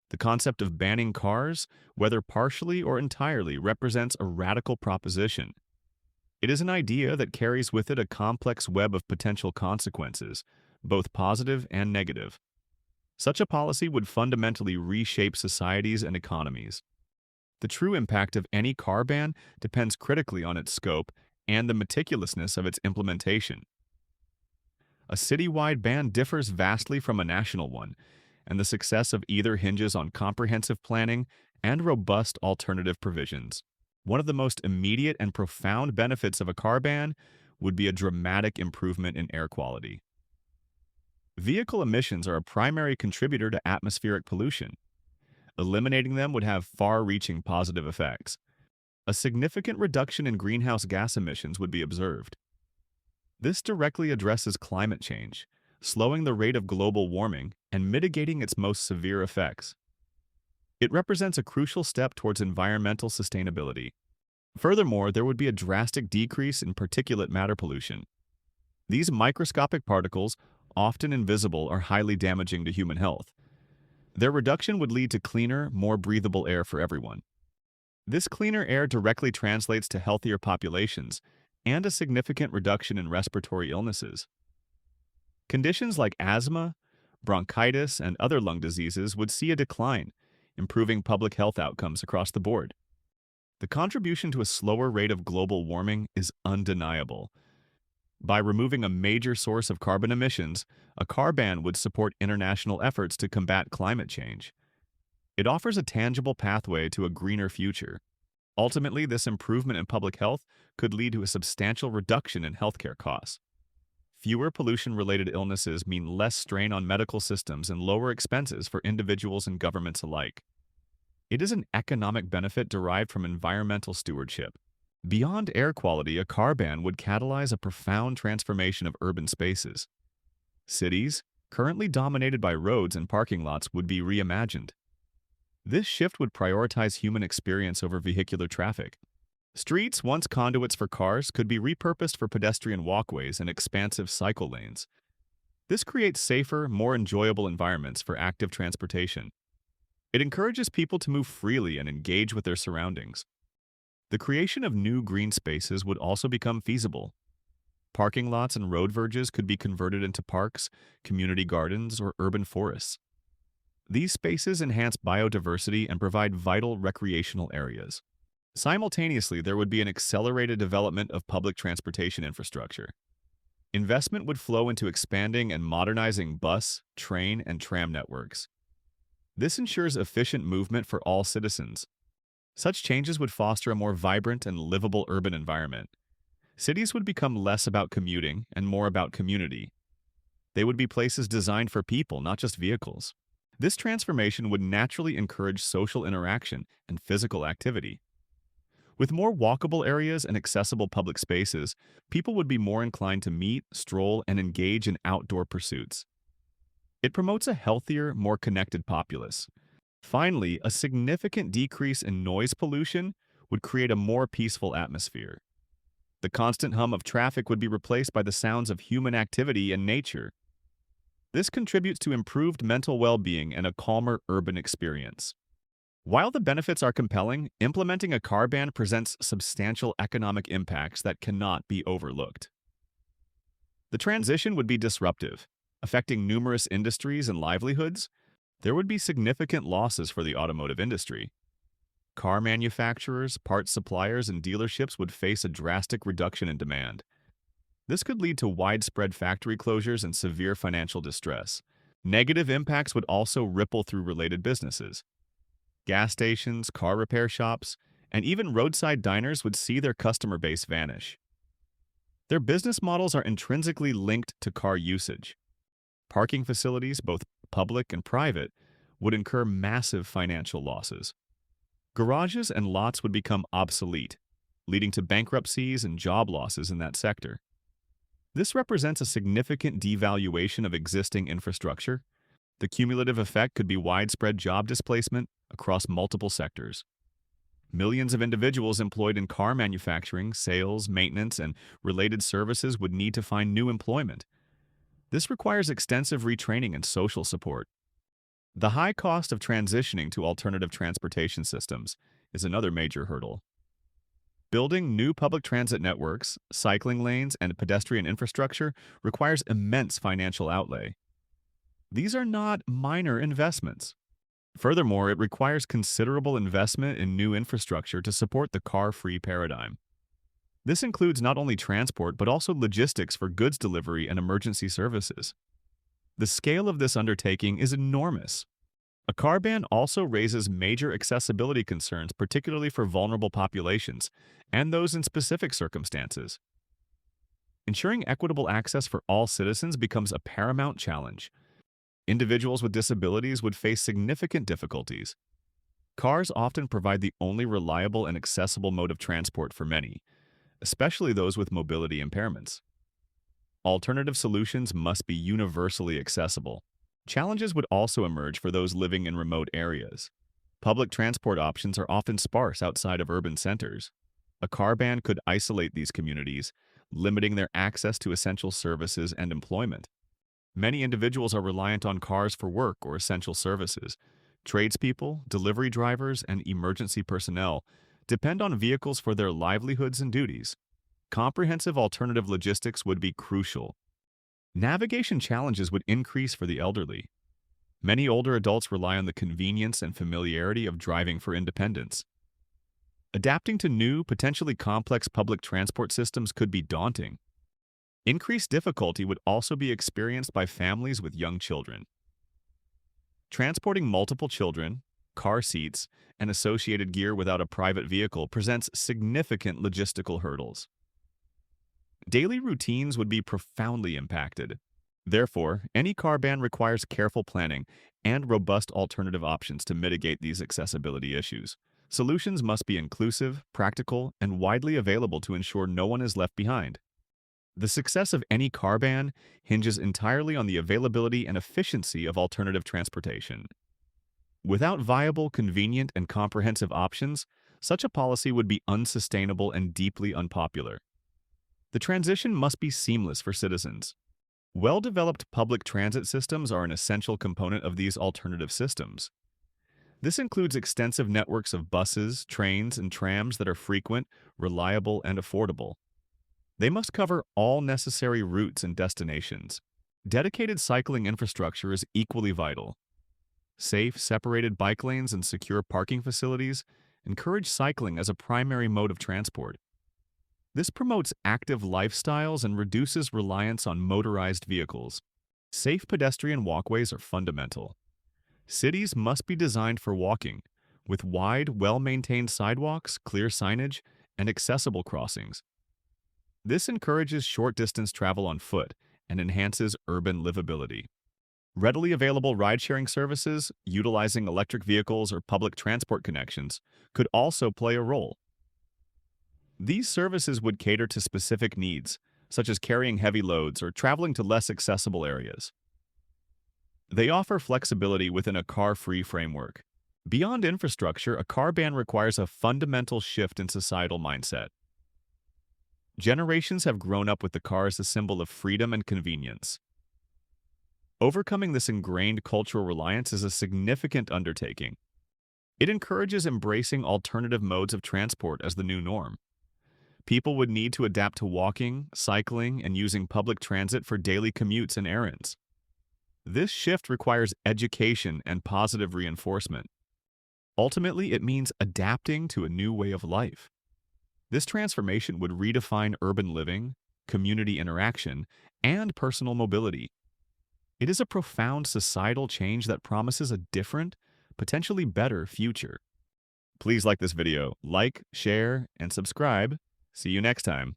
The concept of banning cars, whether partially or entirely, represents a radical proposition. It is an idea that carries with it a complex web of potential consequences, both positive and negative. Such a policy would fundamentally reshape societies and economies. The true impact of any car ban depends critically on its scope and the meticulousness of its implementation. A citywide ban differs vastly from a national one, and the success of either hinges on comprehensive planning and robust alternative provisions. One of the most immediate and profound benefits of a car ban would be a dramatic improvement in air quality. Vehicle emissions are a primary contributor to atmospheric pollution. Eliminating them would have far-reaching positive effects. A significant reduction in greenhouse gas emissions would be observed. This directly addresses climate change, slowing the rate of global warming and mitigating its most severe effects. It represents a crucial step towards environmental sustainability. Furthermore, there would be a drastic decrease in particulate matter pollution. These microscopic particles, often invisible, are highly damaging to human health. Their reduction would lead to cleaner, more breathable air for everyone. This cleaner air directly translates to healthier populations and a significant reduction in respiratory illnesses. Conditions like asthma, bronchitis, and other lung diseases would see a decline, improving public health outcomes across the board. The contribution to a slower rate of global warming is undeniable. By removing a major source of carbon emissions, a car ban would support international efforts to combat climate change. It offers a tangible pathway to a greener future. Ultimately, this improvement in public health could lead to a substantial reduction in healthcare costs. Fewer pollution-related illnesses mean less strain on medical systems and lower expenses for individuals and governments alike. It is an economic benefit derived from environmental stewardship. Beyond air quality, a car ban would catalyze a profound transformation of urban spaces. Cities, currently dominated by roads and parking lots, would be reimagined. This shift would prioritize human experience over vehicular traffic. Streets, once conduits for cars, could be repurposed for pedestrian walkways and expansive cycle lanes. This creates safer, more enjoyable environments for active transportation. It encourages people to move freely and engage with their surroundings. The creation of new green spaces would also become feasible. Parking lots and road verges could be converted into parks, community gardens, or urban forests. These spaces enhance biodiversity and provide vital recreational areas. Simultaneously, there would be an accelerated development of public transportation infrastructure. Investment would flow into expanding and modernizing bus, train, and tram networks. This ensures efficient movement for all citizens. Such changes would foster a more vibrant and livable urban environment. Cities would become less about commuting and more about community. They would be places designed for people, not just vehicles. This transformation would naturally encourage social interaction and physical activity. With more walkable areas and accessible public spaces, people would be more inclined to meet, stroll, and engage in outdoor pursuits. It promotes a healthier, more connected populace. Finally, a significant decrease in noise pollution would create a more peaceful atmosphere. The constant hum of traffic would be replaced by the sounds of human activity and nature. This contributes to improved mental well-being and a calmer urban experience. While the benefits are compelling, implementing a car ban presents substantial economic impacts that cannot be overlooked. The transition would be disruptive, affecting numerous industries and livelihoods. There would be significant losses for the automotive industry. Car manufacturers, parts suppliers, and dealerships would face a drastic reduction in demand. This could lead to widespread factory closures and severe financial distress. Negative impacts would also ripple through related businesses. Gas stations, car repair shops, and even roadside diners would see their customer base vanish. Their business models are intrinsically linked to car usage. Parking facilities, both public and private, would incur massive financial losses. Garages and lots would become obsolete, leading to bankruptcies and job losses in that sector. This represents a significant devaluation of existing infrastructure. The cumulative effect could be widespread job displacement across multiple sectors. Millions of individuals employed in car manufacturing, sales, maintenance, and related services would need to find new employment. This requires extensive retraining and social support. The high cost of transitioning to alternative transportation systems is another major hurdle. Building new public transit networks, cycling lanes, and pedestrian infrastructure requires immense financial outlay. These are not minor investments. Furthermore, it requires considerable investment in new infrastructure to support the car-free paradigm. This includes not only transport but also logistics for goods delivery and emergency services. The scale of this undertaking is enormous. A car ban also raises major accessibility concerns, particularly for vulnerable populations and those in specific circumstances. Ensuring equitable access for all citizens becomes a paramount challenge. Individuals with disabilities would face significant difficulties. Cars often provide the only reliable and accessible mode of transport for many, especially those with mobility impairments. Alternative solutions must be universally accessible. Challenges would also emerge for those living in remote areas. Public transport options are often sparse outside of urban centers. A car ban could isolate these communities, limiting their access to essential services and employment. Many individuals are reliant on cars for work or essential services. Tradespeople, delivery drivers, and emergency personnel depend on vehicles for their livelihoods and duties. Comprehensive alternative logistics would be crucial. Navigation challenges would increase for the elderly. Many older adults rely on the convenience and familiarity of driving for independence. Adapting to new, potentially complex public transport systems could be daunting. Increased difficulty would also be experienced by families with young children. Transporting multiple children, car seats, and associated gear without a private vehicle presents significant logistical hurdles. Daily routines would be profoundly impacted. Therefore, any car ban requires careful planning and robust alternative options to mitigate these accessibility issues. Solutions must be inclusive, practical, and widely available to ensure no one is left behind. The success of any car ban hinges entirely on the availability and efficiency of alternative transportation. Without viable, convenient, and comprehensive options, such a policy would be unsustainable and deeply unpopular. The transition must be seamless for citizens. Well-developed public transit systems are an essential component of these alternative systems. This includes extensive networks of buses, trains, and trams that are frequent, reliable, and affordable. They must cover all necessary routes and destinations. Dedicated cycling infrastructure is equally vital. Safe, separated bike lanes and secure parking facilities encourage cycling as a primary mode of transport. This promotes active lifestyles and reduces reliance on motorized vehicles. Safe pedestrian walkways are fundamental. Cities must be designed for walking, with wide, well-maintained sidewalks, clear signage, and accessible crossings. This encourages short-distance travel on foot and enhances urban livability. Readily available ride-sharing services, utilizing electric vehicles or public transport connections, could also play a role. These services would cater to specific needs, such as carrying heavy loads or traveling to less accessible areas. They offer flexibility within a car-free framework. Beyond infrastructure, a car ban requires a fundamental shift in societal mindset. Generations have grown up with the car as a symbol of freedom and convenience. Overcoming this ingrained cultural reliance is a significant undertaking. It encourages embracing alternative modes of transport as the new norm. People would need to adapt to walking, cycling, and using public transit for daily commutes and errands. This shift requires education and positive reinforcement. Ultimately, it means adapting to a new way of life. This transformation would redefine urban living, community interaction, and personal mobility. It is a profound societal change that promises a different, potentially better future. Please like this video, share, and subscribe. See you next time.